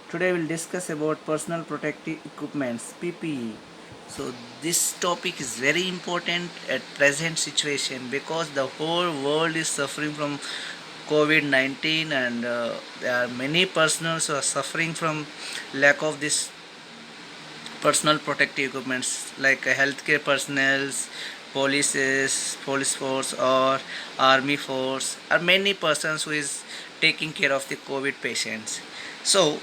Today we'll discuss about personal protective equipments PPE. So this topic is very important at present situation because the whole world is suffering from COVID-19 and there are many persons who are suffering from lack of this personal protective equipments like healthcare personnel, police force or army force or many persons who is taking care of the COVID patients. So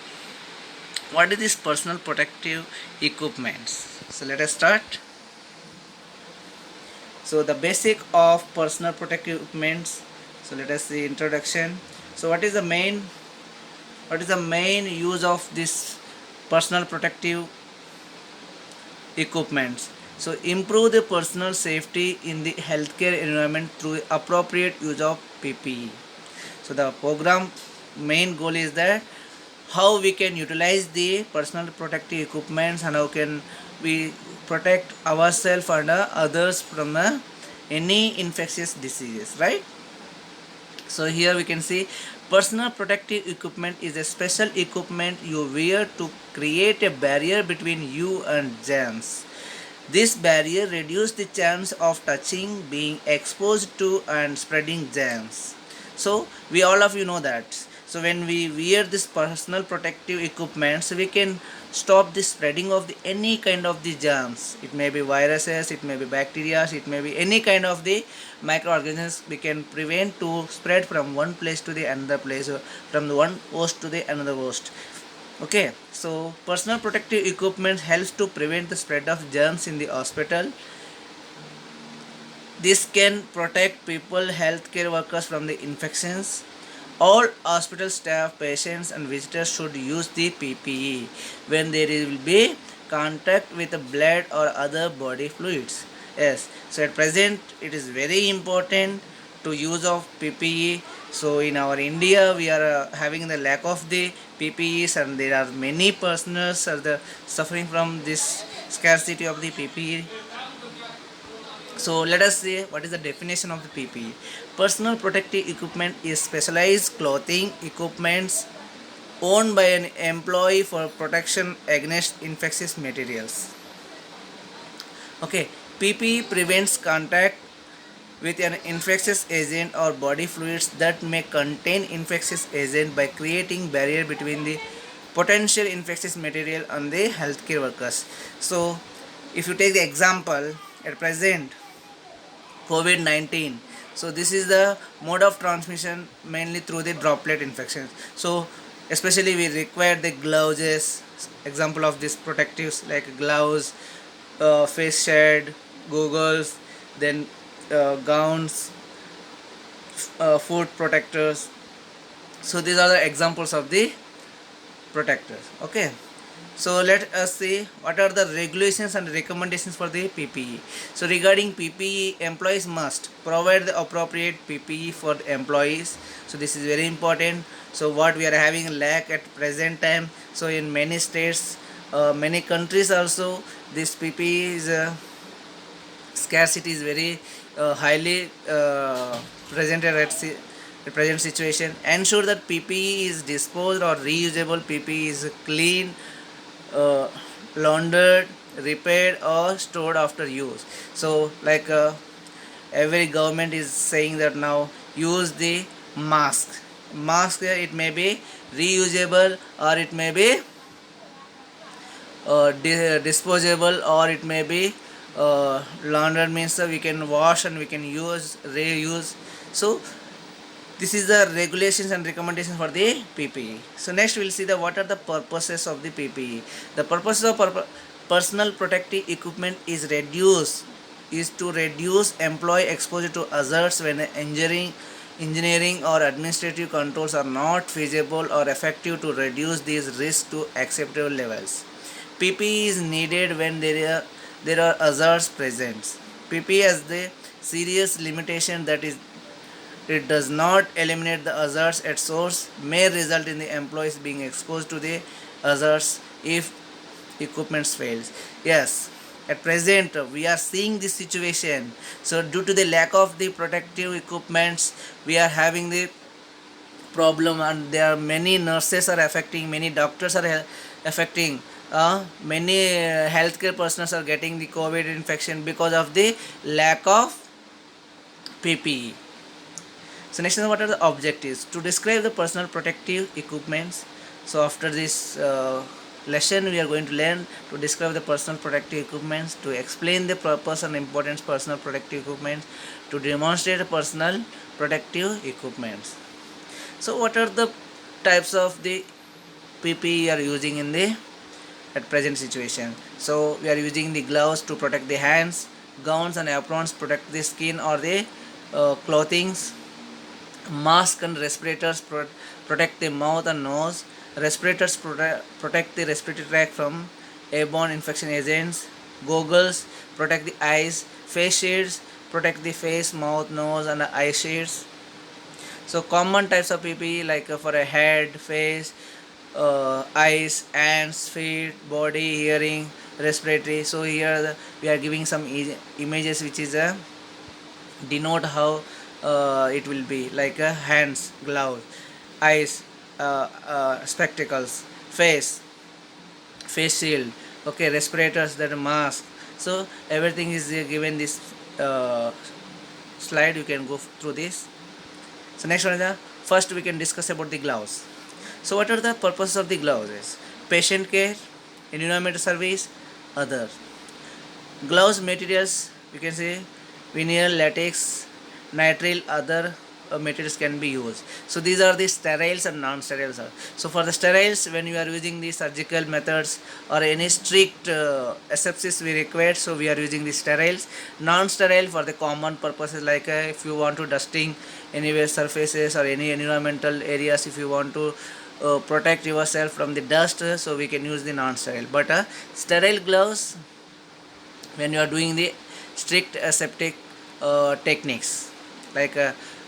what is this personal protective equipments? So let us start. So the basic of personal protective equipments. So let us see introduction. So what is the main use of this personal protective equipments? So improve the personal safety in the healthcare environment through appropriate use of PPE. So the program main goal is that how we can utilize the personal protective equipments and how can we protect ourselves and others from any infectious diseases, right? So here we can see personal protective equipment is a special equipment you wear to create a barrier between you and germs. This barrier reduces the chance of touching, being exposed to and spreading germs. So we all of you know that. So when we wear this personal protective equipments, we can stop the spreading of the any kind of the germs. It may be viruses, it may be bacteria, it may be any kind of the microorganisms we can prevent to spread from one place to the another place, from the one host to the another host. Okay, so personal protective equipment helps to prevent the spread of germs in the hospital. This can protect people, healthcare workers from the infections. All hospital staff, patients, and visitors should use the PPE when there will be contact with the blood or other body fluids. Yes, so at present it is very important to use of PPE. So in our India we are having the lack of the PPEs and there are many persons are suffering from this scarcity of the PPE. So let us see what is the definition of the PPE. Personal protective equipment is specialized clothing equipments owned by an employee for protection against infectious materials. Okay, PPE prevents contact with an infectious agent or body fluids that may contain infectious agent by creating barrier between the potential infectious material and the healthcare workers. So if you take the example at present COVID-19. So this is the mode of transmission mainly through the droplet infections. So especially we require the gloves. Example of these protectives like gloves, face shield, goggles, then gowns, foot protectors. So these are the examples of the protectors. Okay. So let us see what are the regulations and recommendations for the PPE. So regarding PPE, employees must provide the appropriate PPE for the employees. So this is very important. So what we are having lack at present time. So in many states, many countries also, this PPE is scarcity is very highly presented at the present situation. Ensure that PPE is disposed or reusable PPE is clean, uh, laundered, repaired, or stored after use. So, like every government is saying that now use the mask. Mask it may be reusable or it may be disposable or it may be laundered means we can wash and we can use reuse. So this is the regulations and recommendations for the PPE. So next we'll see the what are the purposes of the PPE. The purposes of personal protective equipment is to reduce employee exposure to hazards when engineering or administrative controls are not feasible or effective to reduce these risks to acceptable levels. PPE is needed when there are hazards present. PPE has the serious limitation that is it does not eliminate the hazards at source, may result in the employees being exposed to the hazards if equipment fails. Yes, at present we are seeing this situation. So due to the lack of the protective equipments, we are having the problem, and there are many nurses are affecting, many doctors are affecting, many healthcare personnel are getting the COVID infection because of the lack of PPE. So next is what are the objectives to describe the personal protective equipments. So after this lesson we are going to learn to describe the personal protective equipments, to explain the purpose and importance of personal protective equipments, to demonstrate personal protective equipments. So what are the types of the PPE you are using in the at present situation? So we are using the gloves to protect the hands, gowns and aprons protect the skin or the clothings, mask and respirators protect the mouth and nose, respirators protect the respiratory tract from airborne infection agents, goggles protect the eyes, face shields protect the face, mouth, nose and eye shields. So common types of PPE like for a head, face, eyes, hands, feet, body, hearing, respiratory. So here we are giving some images which is denote how it will be like hands, gloves, eyes, spectacles, face shield, okay, respirators, that mask. So everything is given this slide. You can go through this. So next one is the first we can discuss about the gloves. So what are the purposes of the gloves? Is patient care, environmental service, other. Gloves materials you can say vinyl, latex, nitrile, other materials can be used. So these are the steriles and non-steriles. So for the steriles, when you are using the surgical methods or any strict asepsis we require, so we are using the steriles. Non-sterile for the common purposes like if you want to dusting anywhere surfaces or any environmental areas, if you want to protect yourself from the dust, so we can use the non-sterile. But sterile gloves when you are doing the strict aseptic techniques, like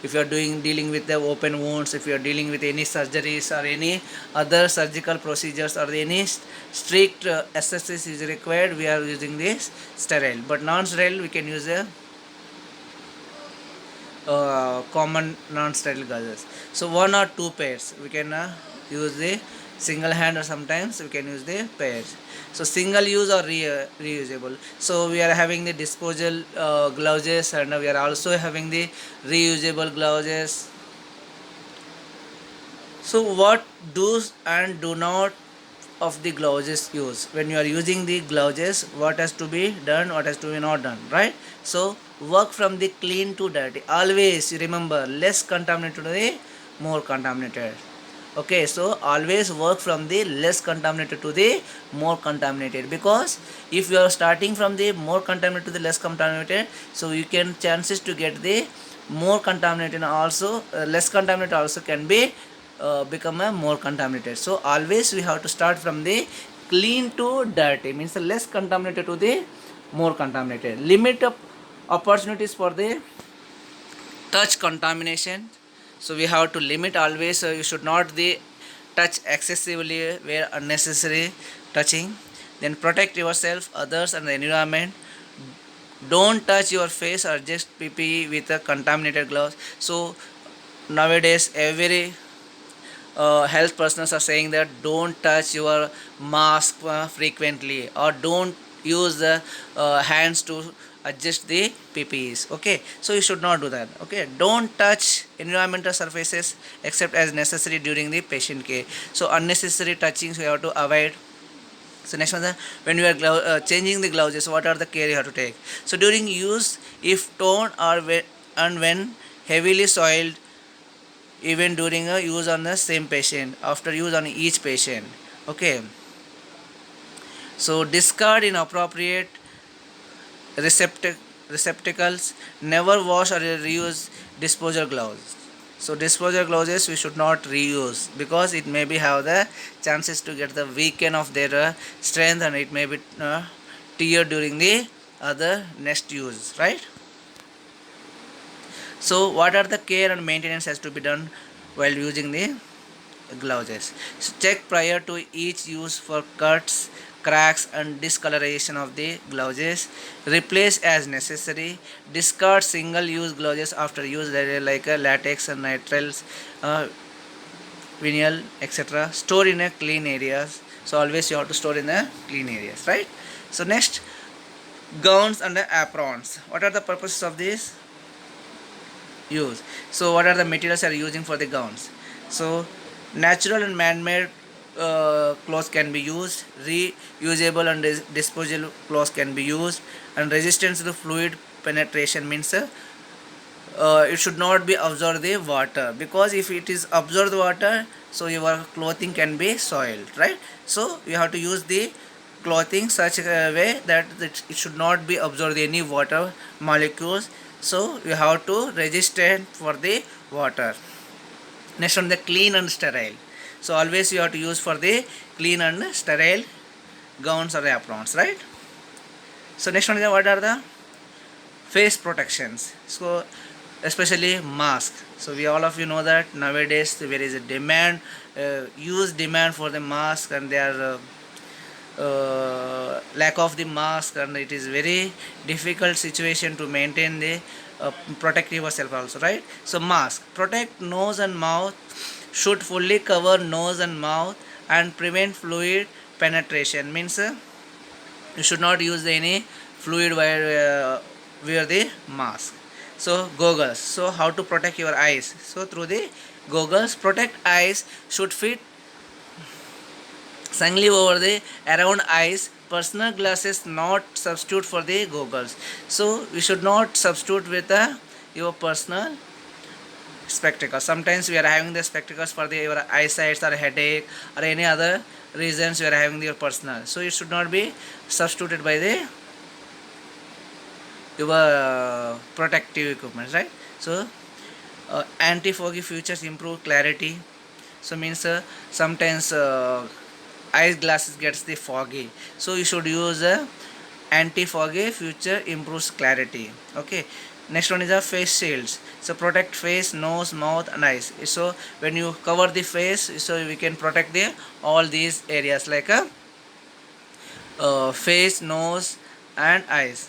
if you are dealing with the open wounds, if you are dealing with any surgeries or any other surgical procedures or any strict asepsis is required, we are using this sterile. But non-sterile we can use a common non-sterile gauzes. So one or two pairs we can use the single hand, or sometimes we can use the pairs. So single use or reusable. So we are having the disposable gloves, and we are also having the reusable gloves. So what do's and do not of the gloves use? When you are using the gloves, what has to be done, what has to be not done, right? So work from the clean to dirty. Always remember, less contaminated to the more contaminated. Okay, so always work from the less contaminated to the more contaminated, because if you are starting from the more contaminated to the less contaminated, so you can chances to get the more contaminated also, less contaminated also can be become a more contaminated. So always we have to start from the clean to dirty, means the less contaminated to the more contaminated. Limit of opportunities for the touch contamination. So we have to limit always. You should not the touch excessively where unnecessary touching. Then protect yourself, others and the environment. Don't touch your face or just PPE with a contaminated gloves. So nowadays every health personnel are saying that don't touch your mask frequently, or don't use the hands to adjust the PPEs. Okay, so you should not do that. Okay, don't touch environmental surfaces except as necessary during the patient care. So unnecessary touchings we have to avoid. So next one is when you are changing the gloves, what are the care you have to take? So during use, if torn or and when heavily soiled, even during a use on the same patient, after use on each patient. Okay, so discard inappropriate receptacles, never wash or reuse disposal gloves. So disposal gloves we should not reuse, because it may be have the chances to get the weaken of their strength, and it may be tear during the other next use, right? So what are the care and maintenance has to be done while using the gloves? So check prior to each use for cuts, cracks and discoloration of the gloves. Replace as necessary. Discard single use gloves after use, like latex and nitriles. vinyl, etc. Store in a clean areas. So always you have to store in a clean areas, right? So next, gowns and aprons. What are the purposes of this use? So what are the materials are using for the gowns? So natural and man-made clothes can be used, reusable and disposable clothes can be used, and resistance to fluid penetration means it should not be absorb the water, because if it is absorb the water, so your clothing can be soiled, right? So you have to use the clothing such a way that it should not be absorb any water molecules, so you have to resistant for the water. Next on the clean and sterile. So always you have to use for the clean and sterile gowns or aprons, right? So next one is what are the face protections. So especially mask. So we all of you know that nowadays there is a demand, huge demand for the mask, and they are lack of the mask, and it is very difficult situation to maintain the protect yourself also, right? So mask protect nose and mouth, should fully cover nose and mouth and prevent fluid penetration, means you should not use any fluid while wear the mask. So goggles, so how to protect your eyes? So through the goggles, protect eyes should fit snugly over the around eyes. Personal glasses not substitute for the goggles. So we should not substitute with your personal spectacles. Sometimes we are having the spectacles for the your eyesight or headache or any other reasons you are having your personal. So it should not be substituted by the your protective equipment, right? So anti-foggy features improve clarity. So means sometimes eyes glasses gets the foggy, so you should use a anti-foggy feature improves clarity. Okay, next one is a face shields. So protect face, nose, mouth and eyes. So when you cover the face, so we can protect the all these areas like a face, nose and eyes.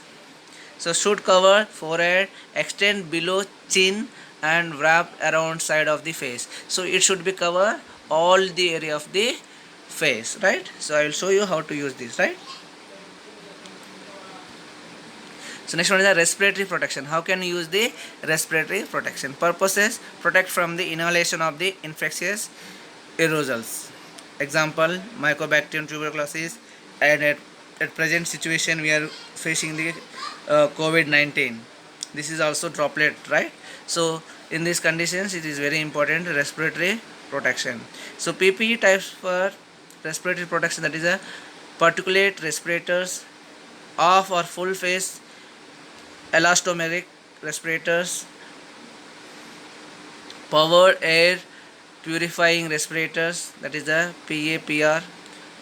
So should cover forehead, extend below chin and wrap around side of the face. So it should be cover all the area of the face, right? So I will show you how to use this, right? So next one is the respiratory protection. How can you use the respiratory protection? Purposes: protect from the inhalation of the infectious aerosols. Example, Mycobacterium tuberculosis, and at present situation we are facing the COVID-19. This is also droplet, right? So in these conditions it is very important respiratory protection. So PPE types for respiratory protection, that is a particulate respirators, off or full face elastomeric respirators, powered air purifying respirators, that is the PAPR,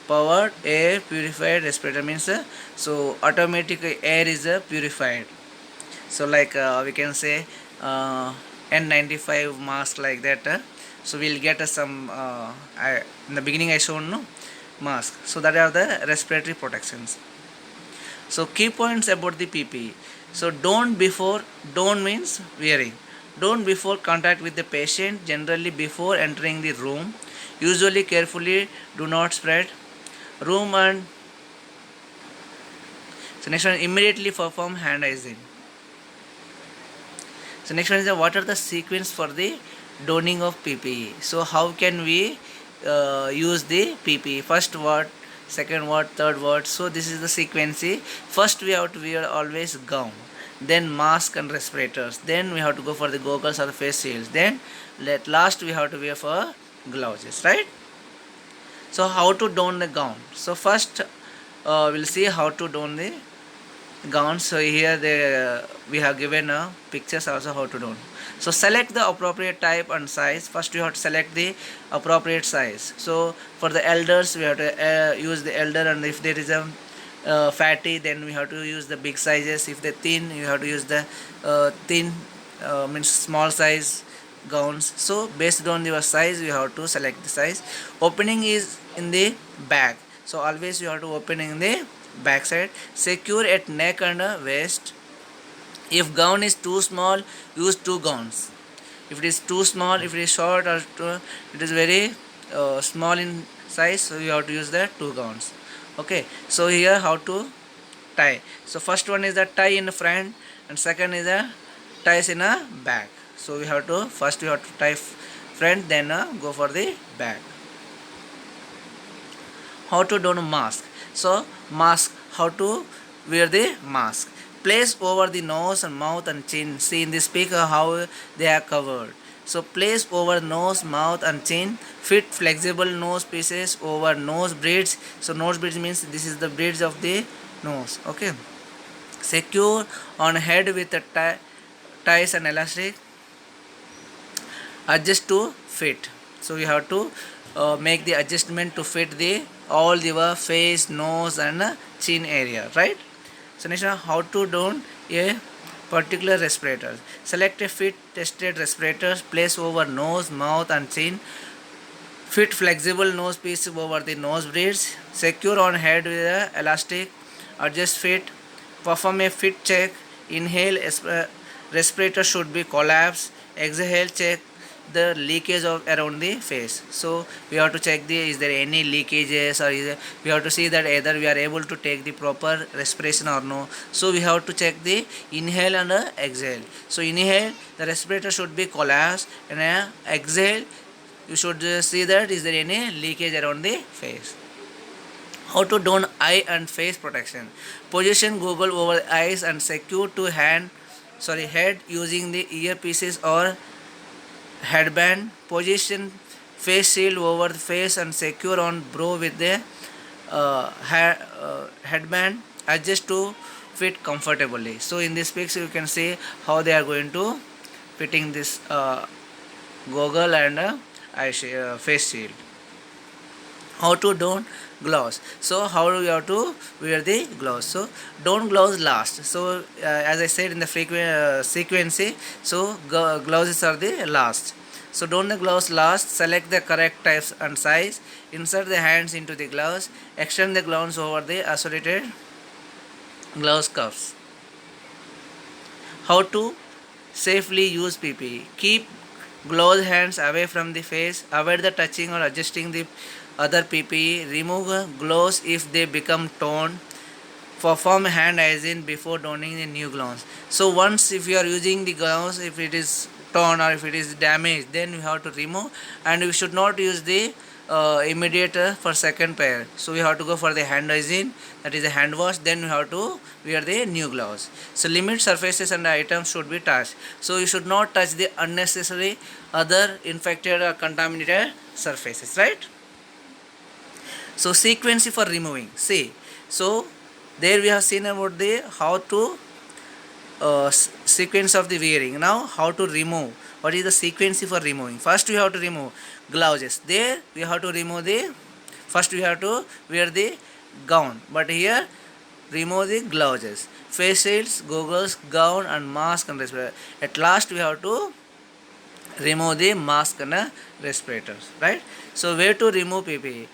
powered air purified respirator means so automatic air is purified. So like we can say N95 mask like that. So we'll get some in the beginning I shown no mask. So that are the respiratory protections. So key points about the PPE. So don't means wearing. Don't before contact with the patient, generally before entering the room. Usually carefully do not spread room. And so next one, immediately perform hand hygiene. So next one is what are the sequence for the donning of PPE. So how can we use the PPE? First what, second what, third what. So this is the sequence. First we have to wear always gown, then mask and respirators, then we have to go for the goggles or the face shields, then at last we have to wear for gloves, right? So how to don the gown? So first we'll see how to don the gown. So here we have given pictures also how to don. So select the appropriate type and size. First you have to select the appropriate size. So for the elders we have to use the elder, and if there is a fatty, then we have to use the big sizes. If they're thin, you have to use the thin means small size gowns. So based on your size you have to select the size. Opening is in the back, so always you have to open in the back side. Secure at neck and waist. If gown is too small, use two gowns. If it is too small, if it is short, or it is very small in size, so you have to use the two gowns. Okay, so here how to tie. So first one is the tie in the front, and second is the ties in a back. So we have to first we have to tie front, then go for the back. How to don a mask. So mask, how to wear the mask. Place over the nose and mouth and chin. See in this picture how they are covered. So place over nose, mouth and chin. Fit flexible nose pieces over nose bridge. So nose bridge means this is the bridge of the nose. Okay. Secure on head with a ties and elastic. Adjust to fit. So you have to make the adjustment to fit the all your face, nose and chin area, right? So next one, how to don a particular respirator. Select a fit tested respirator, place over nose, mouth and chin. Fit flexible nose piece over the nose bridge. Secure on head with a elastic. Adjust fit. Perform a fit check. Inhale, respirator should be collapsed. Exhale, check the leakage of around the face. So we have to check the is there any leakages, or we have to see that either we are able to take the proper respiration or no. So we have to check the inhale and exhale. So inhale, the respirator should be collapsed, and exhale, you should see that is there any leakage around the face. How to don eye and face protection. Position goggle over eyes and secure to head using the earpieces or headband. Position face shield over the face and secure on brow with the headband. Adjust to fit comfortably. So in this picture you can see how they are going to fitting this goggle and face shield. How to don gloves. So how do you have to wear the gloves. So don gloves last. So as I said in the sequency, so gloves are the last. So don the gloves last. Select the correct types and size. Insert the hands into the gloves. Extend the gloves over the isolated gloves cuffs. How to safely use PPE. Keep gloved hands away from the face. Avoid the touching or adjusting the other PPE. Remove gloves if they become torn. Perform hand hygiene before donning the new gloves. So once if you are using the gloves, if it is torn or if it is damaged, then you have to remove, and we should not use the immediate for second pair. So we have to go for the hand hygiene, that is a hand wash, then we have to wear the new gloves. So limit surfaces and items should be touched. So you should not touch the unnecessary other infected or contaminated surfaces, right? So sequence for removing. See, so there we have seen about the how to sequence of the wearing. Now how to remove. What is the sequence for removing? First we have to remove gloves. There we have to remove the first we have to wear the gown, but here remove the gloves, face shields, goggles, gown and mask and respirator. At last we have to remove the mask and respirators, right? So where to remove PPE?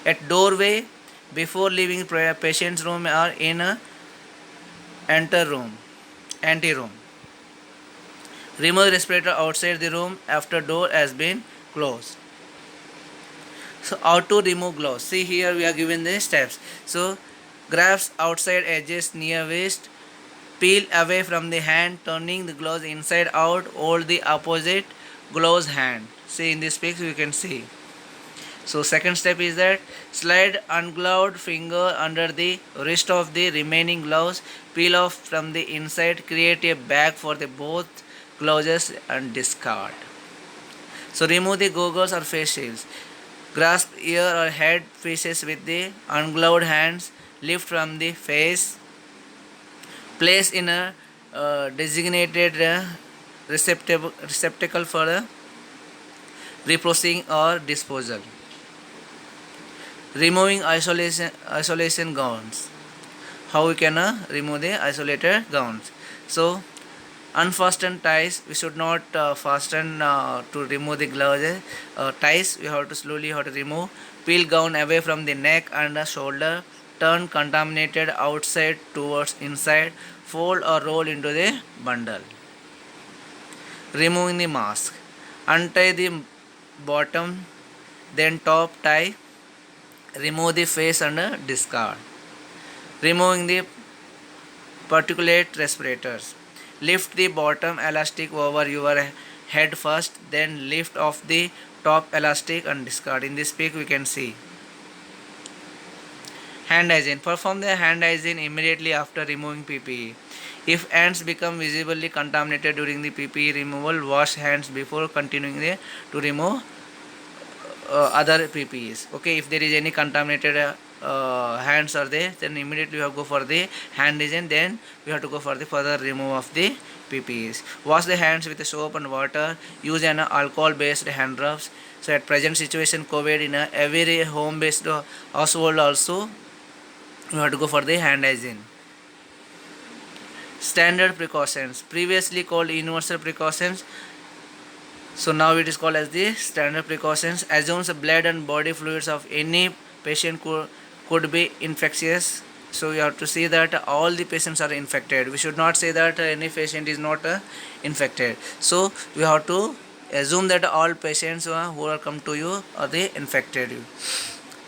At doorway, before leaving patient's room or in a ante room. Remove the respirator outside the room after door has been closed. So how to remove gloves? See here we are given the steps. So grasp outside edges near waist. Peel away from the hand, turning the gloves inside out. Hold the opposite gloves hand. See in this picture you can see. So second step is that slide ungloved finger under the wrist of the remaining gloves. Peel off from the inside. Create a bag for the both gloves and discard. So remove the goggles or face shields. Grasp ear or head pieces with the ungloved hands. Lift from the face. Place in a designated receptacle for reprocessing or disposal. Removing isolation gowns. How we can remove the isolated gowns? So unfastened ties, we should not fasten to remove the gloves. Ties we have to slowly remove. Peel gown away from the neck and the shoulder. Turn contaminated outside towards inside. Fold or roll into the bundle. Removing the mask. Untie the bottom, then top tie. Remove the face and discard. Removing the particulate respirators. Lift the bottom elastic over your head first, then lift off the top elastic and discard. In this pic we can see. Hand hygiene. Perform the hand hygiene immediately after removing PPE. If hands become visibly contaminated during the PPE removal, wash hands before continuing to remove other PPEs. Okay, if there is any contaminated hands are there, then immediately we have to go for the hand hygiene. Then we have to go for the further remove of the PPEs. Wash the hands with soap and water. Use an alcohol-based hand rubs. So at present situation, COVID in every home-based household also, you have to go for the hand hygiene. Standard precautions, previously called universal precautions, so now it is called as the standard precautions. Assumes the blood and body fluids of any patient could be infectious. So you have to see that all the patients are infected. We should not say that any patient is not infected. So we have to assume that all patients who are come to you are the infected.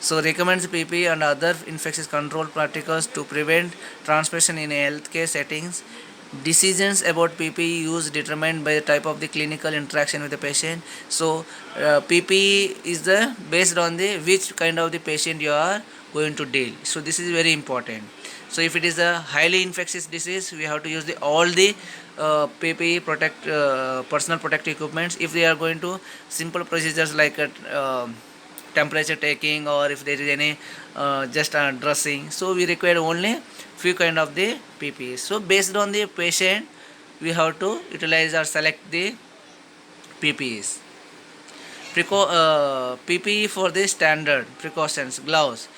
So recommends PPE and other infectious control practices to prevent transmission in healthcare settings. Decisions about PPE use determined by the type of the clinical interaction with the patient. So PPE is the based on the which kind of the patient you are going to deal. So this is very important. So if it is a highly infectious disease, we have to use all the PPE personal protective equipments. If they are going to simple procedures like temperature taking, or if there is any just dressing, so we require only few kind of the PPE. So based on the patient, we have to utilize or select the PPEs. PPE for the standard precautions. Gloves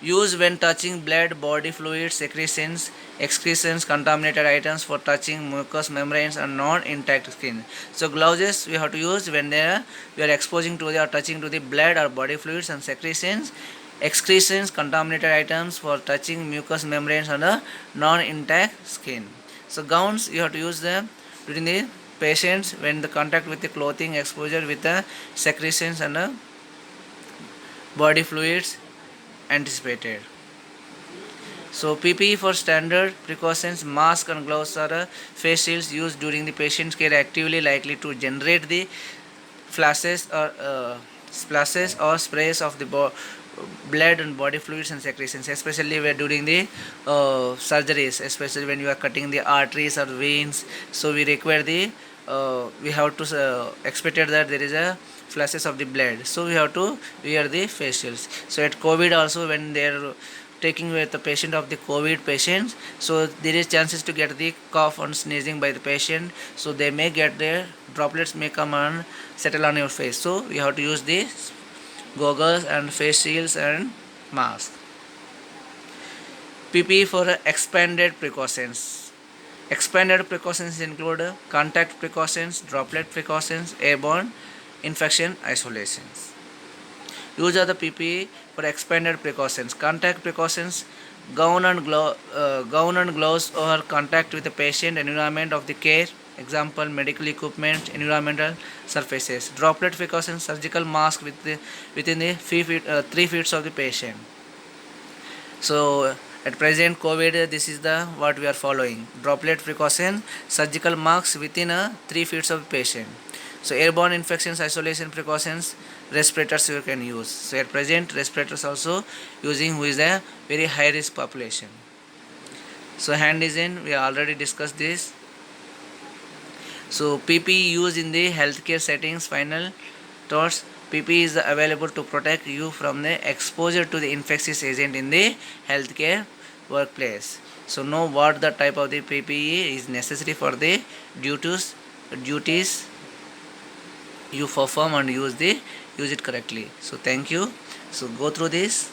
used when touching blood, body fluids, secretions, excretions, contaminated items, for touching mucous membranes and non-intact skin. So gloves we have to use when we are exposing to the or touching to the blood or body fluids and secretions, excretions, contaminated items, for touching mucous membranes and non-intact skin. So gowns you have to use them during the patients when the contact with the clothing, exposure with the secretions and body fluids anticipated. So PPE for standard precautions. Mask and gloves are face shields used during the patient's care, actively likely to generate the flashes or sprays of the blood and body fluids and secretions, especially where during the surgeries, especially when you are cutting the arteries or veins. So we require the we have to expected that there is a flashes of the blood, so we have to wear the face shields. So at COVID also, when they are taking with the patient of the COVID patients, so there is chances to get the cough and sneezing by the patient, so they may get their droplets may come and settle on your face. So we have to use the goggles and face shields and mask. PPE for expanded precautions. Expanded precautions include contact precautions, droplet precautions, airborne infection isolations. Use of the PPE for expanded precautions. Contact precautions, gown and gloves or contact with the patient, environment of the care, example medical equipment, environmental surfaces. Droplet precautions, surgical mask within the 3 feet of the patient. So at present COVID, this is the what we are following. Droplet precaution, surgical masks within 3 feet of the patient. So airborne infections isolation precautions, respirators you can use. So at present respirators also using who is a very high risk population. So hand hygiene, we already discussed this. So PPE used in the healthcare settings. Final thoughts. PPE is available to protect you from the exposure to the infectious agent in the healthcare workplace. So know what the type of the PPE is necessary for the duties you perform and use it correctly. So thank you. So go through this.